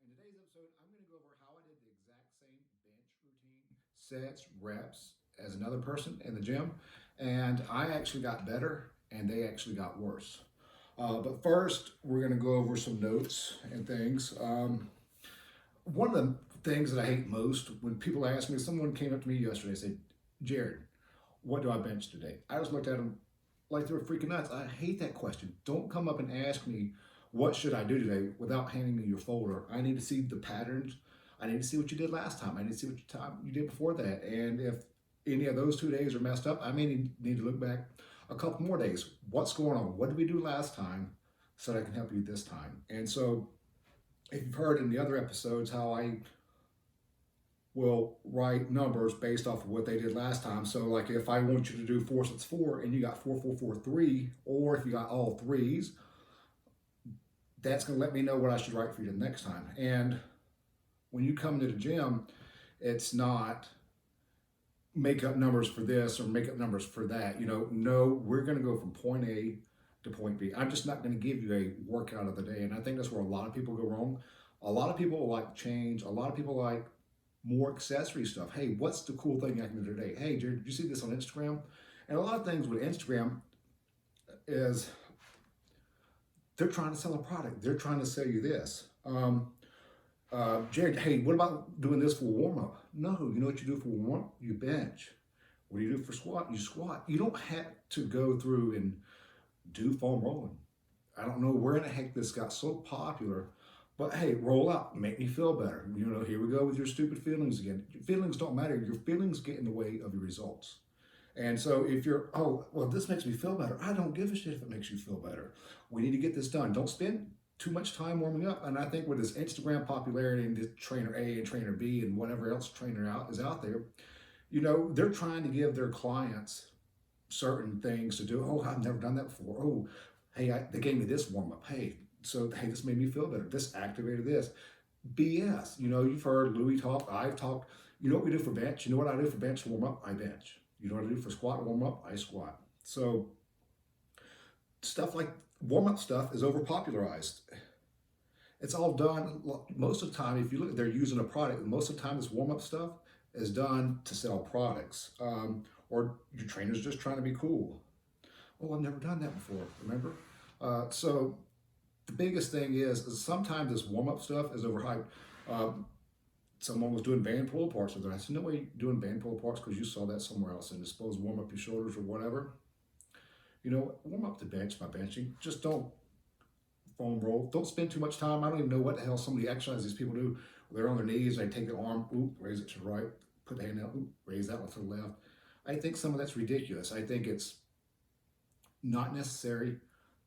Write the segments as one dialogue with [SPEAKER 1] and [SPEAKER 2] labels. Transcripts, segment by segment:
[SPEAKER 1] In today's episode, I'm going to go over how I did the exact same bench routine, sets, reps as another person in the gym, and I actually got better and they actually got worse. But first, we're going to go over some notes and things. One of the things that I hate most when people ask me, someone came up to me yesterday and said, Jared, what do I bench today? I just looked at them like they were freaking nuts. I hate that question. Don't come up and ask me what should I do today without handing me your folder. I need to see the patterns. I need to see what you did last time. I need to see what you did before that. And if any of those 2 days are messed up, I may need to look back a couple more days. What's going on? What did we do last time so that I can help you this time? And so if you've heard in the other episodes how I will write numbers based off of what they did last time. So, like if I want you to do 4 sets 4 and you got 4 4 4 3, or if you got all threes, that's going to let me know what I should write for you the next time. And when you come to the gym, it's not make up numbers for this or make up numbers for that. No, we're going to go from point A to point B. I'm just not going to give you a workout of the day. And I think that's where a lot of people go wrong. A lot of people like change. A lot of people like more accessory stuff. Hey, what's the cool thing I can do today? Hey, Jared, did you see this on Instagram? And a lot of things with Instagram is they're trying to sell a product. They're trying to sell you this. Jared, hey, what about doing this for warm up? No, you know what you do for warm up? You bench. What do you do for squat? You squat. You don't have to go through and do foam rolling. I don't know where in the heck this got so popular, but hey, roll out, make me feel better. Here we go with your stupid feelings again. Your feelings don't matter. Your feelings get in the way of your results. And so if you're, oh, well, this makes me feel better. I don't give a shit if it makes you feel better. We need to get this done. Don't spend too much time warming up. And I think with this Instagram popularity and this trainer A and trainer B and whatever else trainer out is out there, they're trying to give their clients certain things to do. Oh, I've never done that before. Oh, hey, they gave me this warm up. Hey, this made me feel better. This activated this. BS. You've heard Louis talk. I've talked. You know what we do for bench? You know what I do for bench warm up? I bench. You know what I do for squat warm up? I squat. So stuff like warm up stuff is overpopularized. It's all done most of the time. If you look, they're using a product. Most of the time, this warm up stuff is done to sell products, or your trainer's just trying to be cool. Oh, I've never done that before. Remember? So the biggest thing is sometimes this warm up stuff is overhyped. Someone was doing band pull aparts with her. I said, no way you're doing band pull aparts because you saw that somewhere else and suppose warm up your shoulders or whatever. Warm up the bench by benching. Just don't foam roll. Don't spend too much time. I don't even know what the hell some of the exercises these people do. They're on their knees, they take their arm, raise it to the right, put the hand out, raise that one to the left. I think some of that's ridiculous. I think it's not necessary.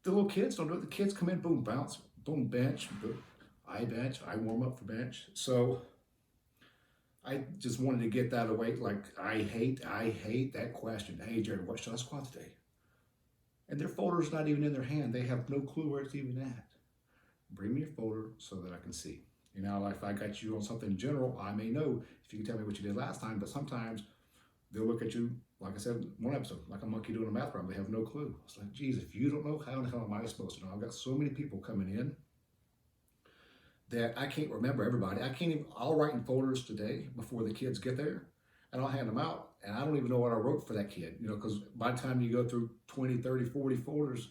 [SPEAKER 1] The little kids don't do it. The kids come in, boom, bounce, boom, bench, boom. I bench, I warm up for bench. So I just wanted to get that away. Like I hate that question. Hey Jared, what should I squat today? And their folder's not even in their hand. They have no clue where it's even at. Bring me your folder so that I can see. If I got you on something in general, I may know if you can tell me what you did last time, but sometimes they'll look at you, like I said, one episode, like a monkey doing a math problem. They have no clue. It's like, geez, if you don't know, how the hell am I supposed to know? I've got so many people coming in that I can't remember everybody. I'll write in folders today before the kids get there, and I'll hand them out, and I don't even know what I wrote for that kid, because by the time you go through 20, 30, 40 folders,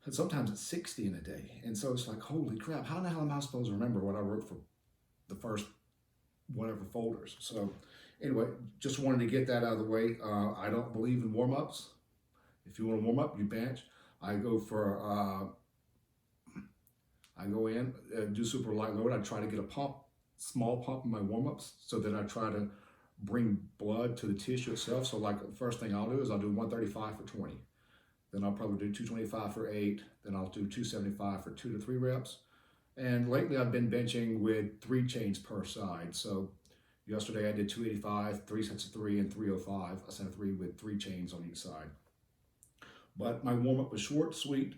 [SPEAKER 1] and sometimes it's 60 in a day. And so it's like, holy crap, how the hell am I supposed to remember what I wrote for the first whatever folders? So anyway, just wanted to get that out of the way. I don't believe in warm-ups. If you want to warm up, you bench. I go in, do super light load. I try to get a pump, small pump in my warm-ups so that I try to bring blood to the tissue itself. So like the first thing I'll do is I'll do 135 for 20. Then I'll probably do 225 for 8. Then I'll do 275 for 2 to 3 reps. And lately I've been benching with 3 chains per side. So yesterday I did 285, 3 sets of 3, and 305, a set of 3 with 3 chains on each side. But my warm-up was short, sweet.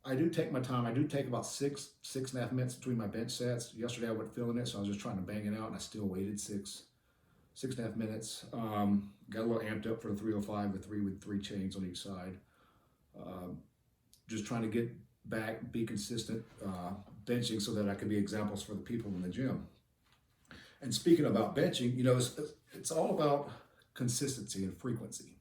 [SPEAKER 1] I do take my time. I do take about 6.5 minutes between my bench sets. Yesterday I wasn't feeling it, so I was just trying to bang it out, and I still waited 6.5 minutes. Got a little amped up for the 305, the 3 with 3 chains on each side. Just trying to get back, be consistent benching so that I can be examples for the people in the gym. And speaking about benching, it's all about consistency and frequency.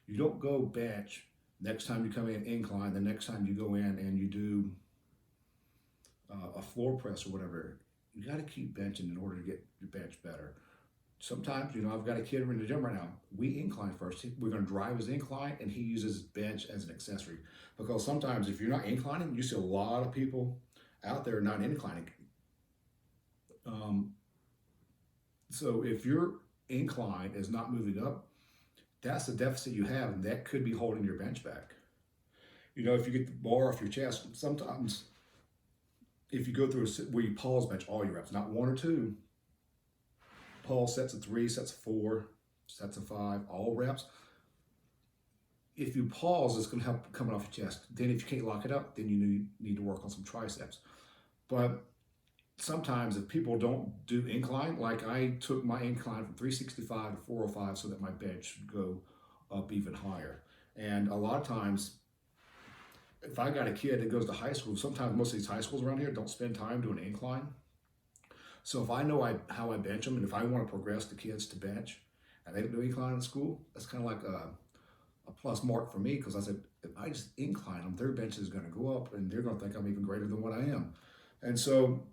[SPEAKER 1] You don't go bench next time you come in incline, the next time you go in and you do a floor press or whatever. You got to keep benching in order to get your bench better. Sometimes, I've got a kid in the gym right now. We incline first. We're going to drive his incline, and he uses bench as an accessory. Because sometimes, if you're not inclining, you see a lot of people out there not inclining. So if your incline is not moving up, that's the deficit you have, and that could be holding your bench back. If you get the bar off your chest, sometimes if you go through where you pause bench all your reps, not one or two, pause sets of 3, sets of 4, sets of 5, all reps. If you pause, it's going to help coming off your chest. Then if you can't lock it up, then you need to work on some triceps. But sometimes if people don't do incline, like I took my incline from 365 to 405 so that my bench should go up even higher. And a lot of times, if I got a kid that goes to high school, sometimes most of these high schools around here don't spend time doing incline. So if I know how I bench them, and if I want to progress the kids to bench, and they don't do incline in school, that's kind of like a plus mark for me, because I said, if I just incline them, their bench is going to go up, and they're going to think I'm even greater than what I am. And so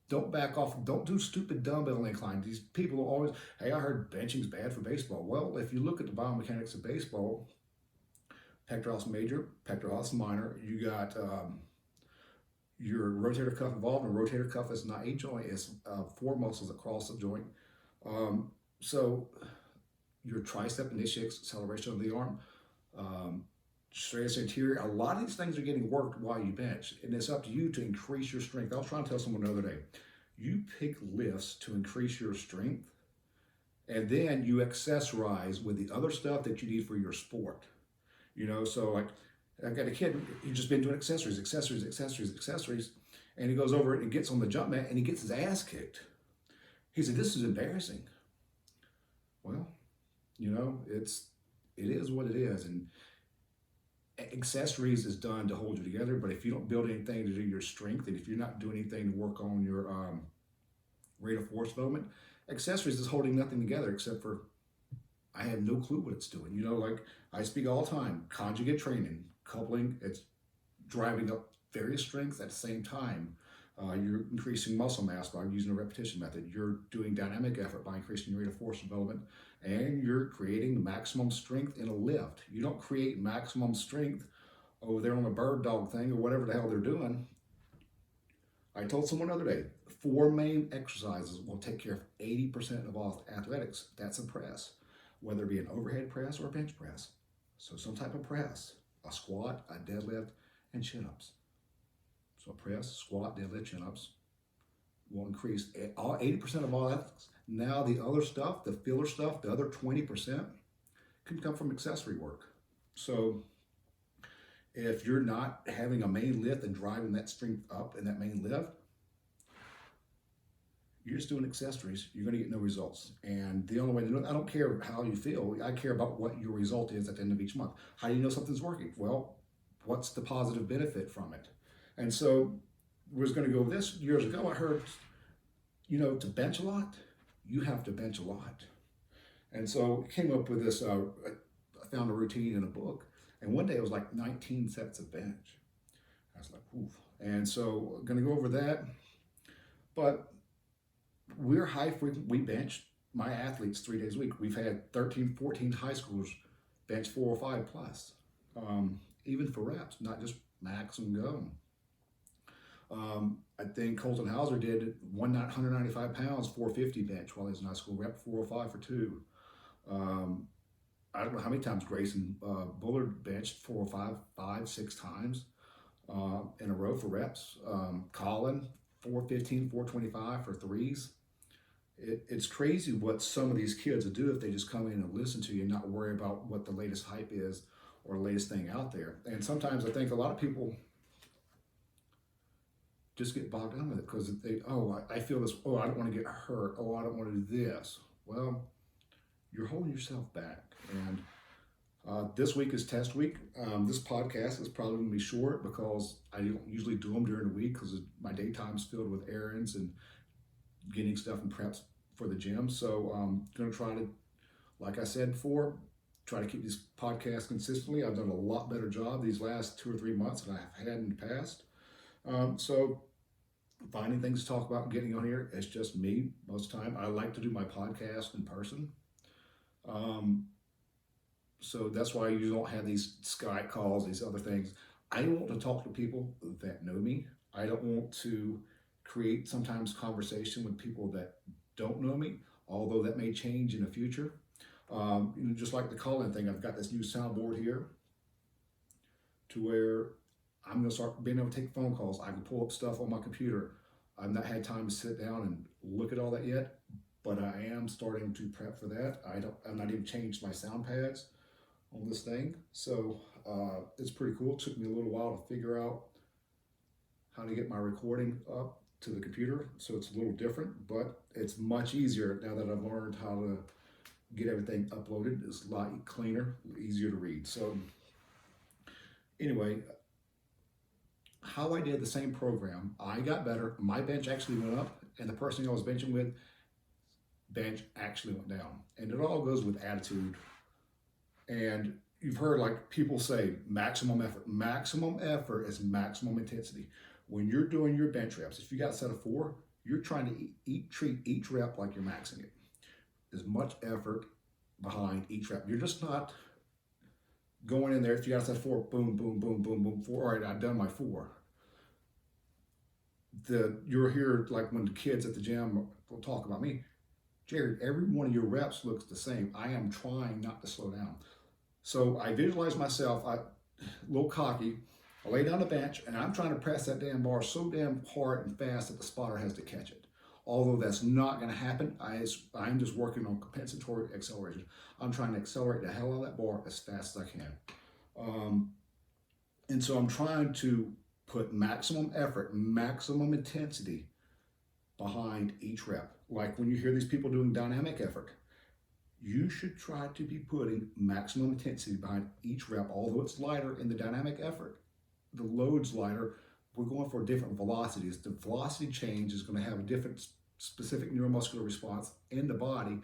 [SPEAKER 1] don't back off. Don't do stupid dumbbell incline. These people are always, hey, I heard benching's bad for baseball. Well, if you look at the biomechanics of baseball, pectoralis major, pectoralis minor, you got your rotator cuff involved, and rotator cuff is not a joint, it's 4 muscles across the joint. So your tricep initiates acceleration of the arm, serratus anterior, a lot of these things are getting worked while you bench, and it's up to you to increase your strength. I was trying to tell someone the other day, you pick lifts to increase your strength, and then you accessorize with the other stuff that you need for your sport. So like I got a kid, he's just been doing accessories, and he goes over it and gets on the jump mat and he gets his ass kicked. He said, this is embarrassing. Well, it is what it is, and accessories is done to hold you together, but if you don't build anything to do your strength, and if you're not doing anything to work on your rate of force development, accessories is holding nothing together except for I have no clue what it's doing. Like I speak all the time, conjugate training, coupling, it's driving up various strengths at the same time. You're increasing muscle mass by using a repetition method. You're doing dynamic effort by increasing your rate of force development, and you're creating maximum strength in a lift. You don't create maximum strength over there on a bird dog thing or whatever the hell they're doing. I told someone the other day, 4 main exercises will take care of 80% of all athletics. That's a press, whether it be an overhead press or a bench press. So some type of press, a squat, a deadlift, and chin-ups. So press, squat, deadlift, chin-ups will increase all 80% of all athletics. Now the other stuff, the filler stuff, the other 20% can come from accessory work. So if you're not having a main lift and driving that strength up in that main lift, you're just doing accessories, you're going to get no results. And the only way to know, I don't care how you feel, I care about what your result is at the end of each month. How do you know something's working? Well, what's the positive benefit from it? And so we was going to go with this years ago. I heard, to bench a lot, you have to bench a lot. And so I came up with this, I found a routine in a book, and one day it was like 19 sets of bench. I was like, oof. And so I'm going to go over that. But we're high frequent, we bench my athletes 3 days a week. We've had 13, 14 high schoolers bench 405 plus, even for reps, not just max and go. I think Colton Hauser did 195 pounds, 450 bench while he was in high school, rep 405 for 2. I don't know how many times Grayson Bullard benched 405, 6 times in a row for reps. Colin, 415, 425 for 3s. It's crazy what some of these kids will do if they just come in and listen to you and not worry about what the latest hype is or the latest thing out there. And sometimes I think a lot of people just get bogged down with it because I feel this, I don't want to get hurt, I don't want to do this. Well, you're holding yourself back. And This week is test week. This podcast is probably going to be short because I don't usually do them during the week because my daytime's filled with errands and getting stuff and preps for the gym. So I'm going to try to, like I said before, try to keep these podcasts consistently. I've done a lot better job these last 2 or 3 months than I've had in the past. So finding things to talk about and getting on here, it's just me most of the time. I like to do my podcast in person. So that's why you don't have these Skype calls, these other things. I want to talk to people that know me. I don't want to create sometimes conversation with people that don't know me, although that may change in the future. Just like the call-in thing, I've got this new soundboard here to where I'm going to start being able to take phone calls. I can pull up stuff on my computer. I've not had time to sit down and look at all that yet, but I am starting to prep for that. I've not even changed my sound pads on this thing. So it's pretty cool. It took me a little while to figure out how to get my recording up to the computer. So it's a little different, but it's much easier now that I've learned how to get everything uploaded. It's a lot cleaner, easier to read. So anyway, how I did the same program, I got better. My bench actually went up, and the person I was benching with, bench actually went down. And it all goes with attitude. And you've heard like people say maximum effort. Maximum effort is maximum intensity. When you're doing your bench reps, if you got a set of 4, you're trying to treat each rep like you're maxing it. As much effort behind each rep. You're just not going in there. If you got a set of 4, boom, boom, boom, boom, boom, 4. All right, I've done my 4. You're here like when the kids at the gym will talk about me. Jared, every one of your reps looks the same. I am trying not to slow down. So I visualize myself, a little cocky. I lay down the bench and I'm trying to press that damn bar so damn hard and fast that the spotter has to catch it. Although that's not going to happen, I'm just working on compensatory acceleration. I'm trying to accelerate the hell out of that bar as fast as I can. And so I'm trying to put maximum effort, maximum intensity behind each rep. Like when you hear these people doing dynamic effort, you should try to be putting maximum intensity behind each rep, although it's lighter in the dynamic effort. The load's lighter. We're going for different velocities. The velocity change is going to have a different specific neuromuscular response in the body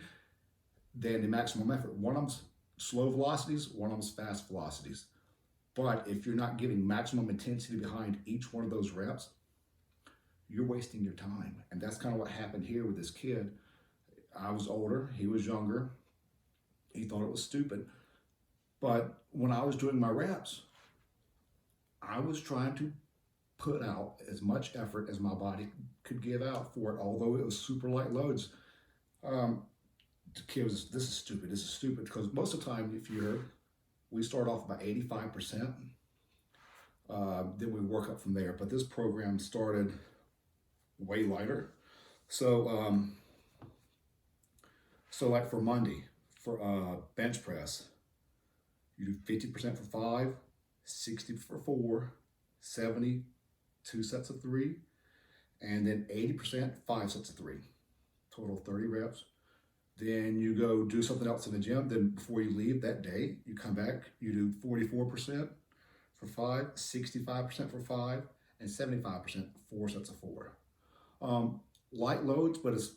[SPEAKER 1] than the maximum effort. One of them's slow velocities, one of them's fast velocities. But if you're not giving maximum intensity behind each one of those reps, you're wasting your time. And that's kind of what happened here with this kid. I was older, he was younger. He thought it was stupid. But when I was doing my reps, I was trying to put out as much effort as my body could give out for it, although it was super light loads. The kid was, this is stupid, because most of the time, if you're, we start off about 85%, then we work up from there. But this program started way lighter. So, so like for Monday, for bench press, you do 50% for 5, 60 for 4, 70, 2 sets of 3, and then 80%, 5 sets of 3. Total 30 reps. Then you go do something else in the gym. Then before you leave that day, you come back, you do 44% for 5, 65% for 5, and 75% 4 sets of 4. Light loads, but it's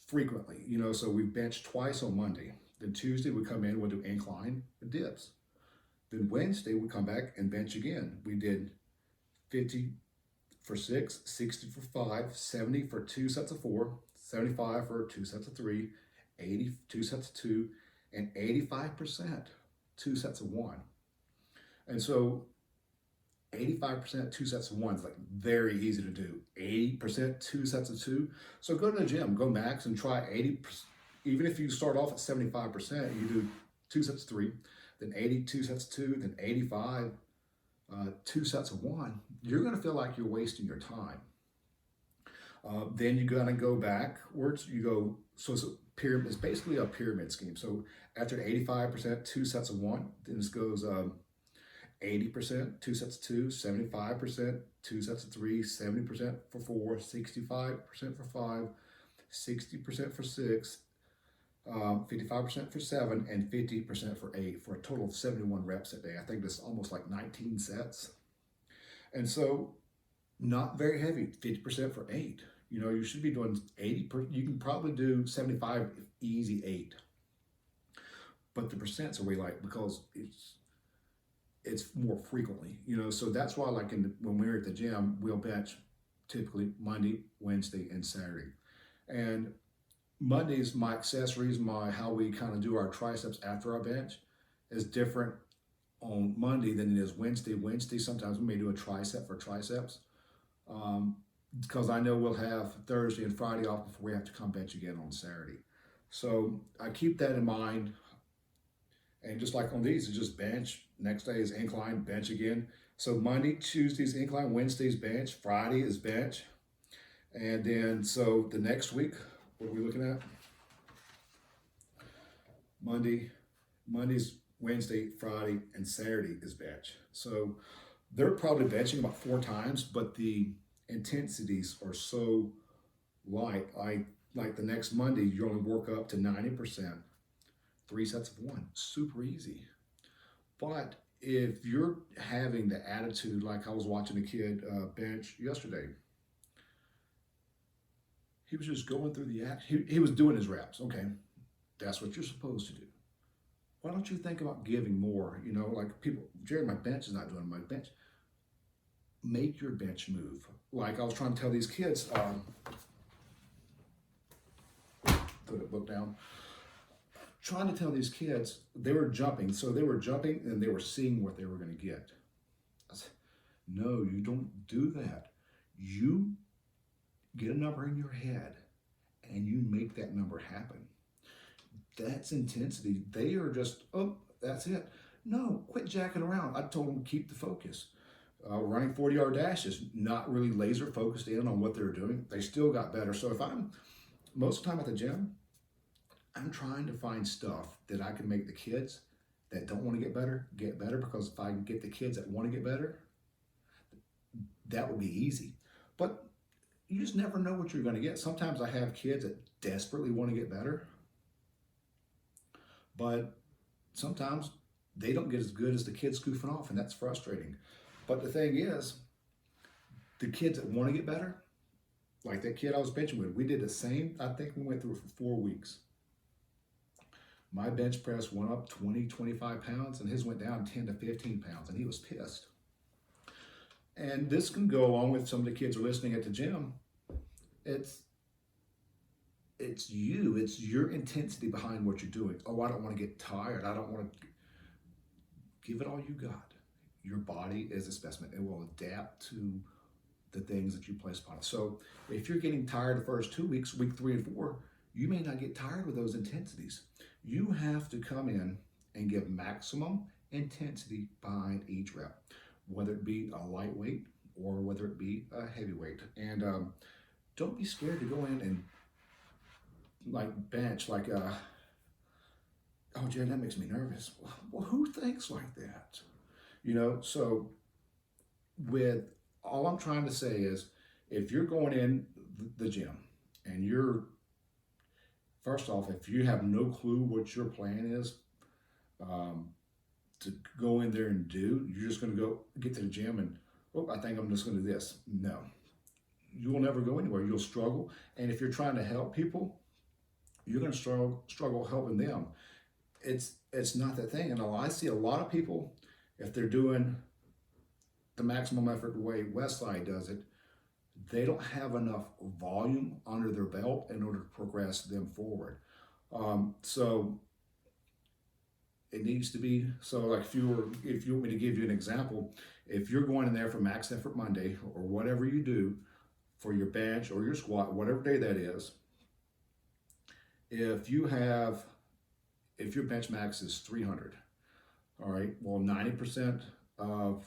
[SPEAKER 1] frequently, so we bench twice on Monday. Then Tuesday we come in, we'll do incline with dips. Then Wednesday we come back and bench again. We did 50 for 6, 60 for 5, 70 for 2 sets of 4, 75 for 2 sets of 3, 80 2 sets of 2, and 85% 2 sets of 1. And so 85% 2 sets of 1 is like very easy to do. 80% 2 sets of 2. So go to the gym, go max and try 80%. Even if you start off at 75%, you do 2 sets of 3, then 80 2 sets of 2, then 85 2 sets of 1. You're going to feel like you're wasting your time. Then you're going to go backwards. You go, so it's a pyramid. It's basically a pyramid scheme. So after 85%, 2 sets of 1, then this goes 80%, 2 sets of 2, 75%, 2 sets of 3, 70% for 4, 65% for 5, 60% for 6, 55% for 7, and 50% for 8, for a total of 71 reps a day. I think that's almost like 19 sets. And so, not very heavy, 50% for 8. You know, you should be doing 80, you can probably do 75 easy 8. But the percents are way light because it's more frequently, you know. So that's why, like when we're at the gym, we'll bench typically Monday, Wednesday, and Saturday. And Mondays, my accessories, my how we kind of do our triceps after our bench is different on Monday than it is Wednesday. Wednesday, sometimes we may do a tricep for triceps, because I know we'll have Thursday and Friday off before we have to come bench again on Saturday. So I keep that in mind. And just like on these, it's just bench. Next day is incline, bench again. So Monday, Tuesday's incline, Wednesday's bench, Friday is bench. And then, so the next week, what are we looking at? Monday's Wednesday, Friday, and Saturday is bench. So they're probably benching about 4 times, but the intensities are so light. Like the next Monday, you only work up to 90%, 3 sets of 1, super easy. But if you're having the attitude, like I was watching a kid bench yesterday, he was just going through the act. He was doing his reps. Okay, that's what you're supposed to do. Why don't you think about giving more? You know, like people, Jared, my bench is not doing my bench. Make your bench move. Like I was trying to tell these kids, put the book down. Trying to tell these kids, they were jumping. So they were jumping and they were seeing what they were going to get. I said, no, you don't do that. You get a number in your head and you make that number happen. That's intensity. They are just, oh, that's it. No, quit jacking around. I told them keep the focus. Running 40-yard dashes, not really laser focused in on what they're doing. They still got better. So if I'm most of the time at the gym, I'm trying to find stuff that I can make the kids that don't want to get better, because if I can get the kids that want to get better, that would be easy. But you just never know what you're going to get. Sometimes I have kids that desperately want to get better, but sometimes they don't get as good as the kids goofing off, and that's frustrating. But the thing is, the kids that want to get better, like that kid I was benching with, we did the same. I think we went through it for 4 weeks. My bench press went up 20, 25 pounds, and his went down 10 to 15 pounds, and he was pissed. And this can go along with some of the kids who are listening at the gym. It's your intensity behind what you're doing. Oh, I don't want to get tired. I don't want to. Give it all you got. Your body is a specimen. It will adapt to the things that you place upon it. So if you're getting tired the first 2 weeks, week 3 and 4, you may not get tired with those intensities. You have to come in and give maximum intensity behind each rep, whether it be a lightweight or whether it be a heavyweight. And don't be scared to go in and like bench, like, oh, Jared, that makes me nervous. Well, who thinks like that? You know, so with all I'm trying to say is, if you're going in the gym and you're, first off, if you have no clue what your plan is to go in there and do, you're just going to go get to the gym and, oh, I think I'm just going to do this. No, you will never go anywhere. You'll struggle. And if you're trying to help people, you're going to struggle helping them. It's not that thing. And I see a lot of people, if they're doing the maximum effort the way Westside does it, they don't have enough volume under their belt in order to progress them forward. So it needs to be, so like if you want me to give you an example, if you're going in there for max effort Monday or whatever you do for your bench or your squat, whatever day that is, if your bench max is 300, all right, well, 90% of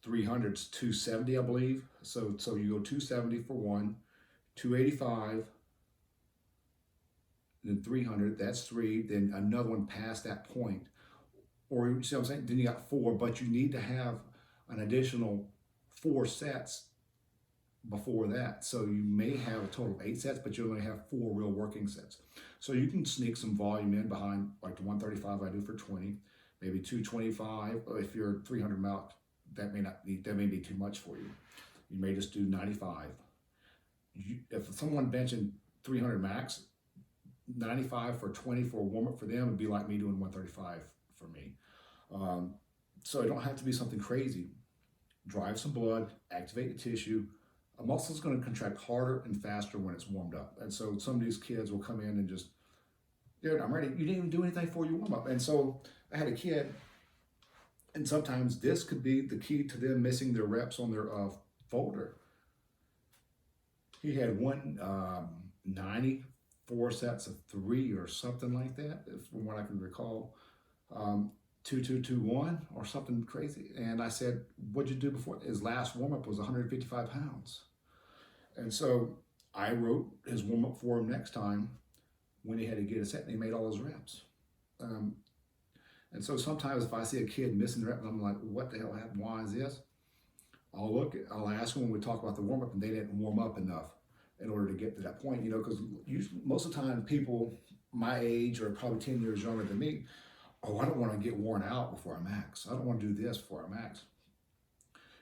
[SPEAKER 1] 300 is 270, I believe. So you go 270 for 1, 285, then 300, that's 3, then another one past that point. Or you see what I'm saying? Then you got 4, but you need to have an additional 4 sets before that. So you may have a total of 8 sets, but you only have 4 real working sets. So you can sneak some volume in behind like the 135 I do for 20, maybe 225. If you're 300 mount, that may be too much for you. You may just do 95. If someone benching 300 max, 95 for 20 for a warm up for them would be like me doing 135 for me. So it don't have to be something crazy. Drive some blood, activate the tissue. A muscle is going to contract harder and faster when it's warmed up. And so some of these kids will come in and just, dude, I'm ready. You didn't even do anything for your warm up. And so I had a kid, and sometimes this could be the key to them missing their reps on their folder. He had 194 sets of 3 or something like that, from what I can recall. 2221 or something crazy. And I said, what'd you do before? His last warm up was 155 pounds. And so I wrote his warm up for him next time when he had to get a set, and he made all his reps. And so sometimes if I see a kid missing the rep, and I'm like, what the hell happened? Why is this? I'll ask them when we talk about the warm up, and they didn't warm up enough in order to get to that point, because most of the time people my age or probably 10 years younger than me, oh, I don't want to get worn out before I max. I don't want to do this before I max.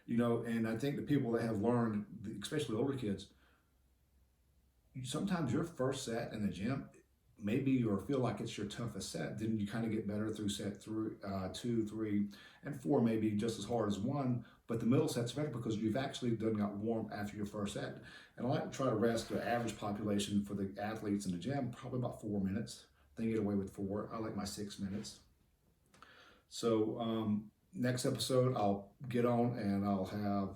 [SPEAKER 1] And I think the people that have learned, especially older kids, sometimes your first set in the gym, maybe you feel like it's your toughest set. Then you kind of get better through set 2, 3, and 4, maybe just as hard as 1. But the middle set's better because you've actually got warm after your first set. And I like to try to rest the average population for the athletes in the gym probably about 4 minutes. They get away with 4. I like my 6 minutes. So next episode, I'll get on and I'll have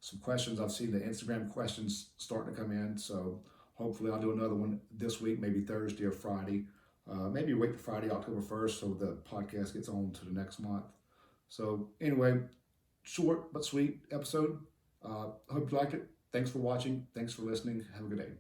[SPEAKER 1] some questions. I've seen the Instagram questions starting to come in. So hopefully I'll do another one this week, maybe Thursday or Friday. Maybe wait to Friday, October 1st, so the podcast gets on to the next month. So anyway, short but sweet episode. Hope you liked it. Thanks for watching. Thanks for listening. Have a good day.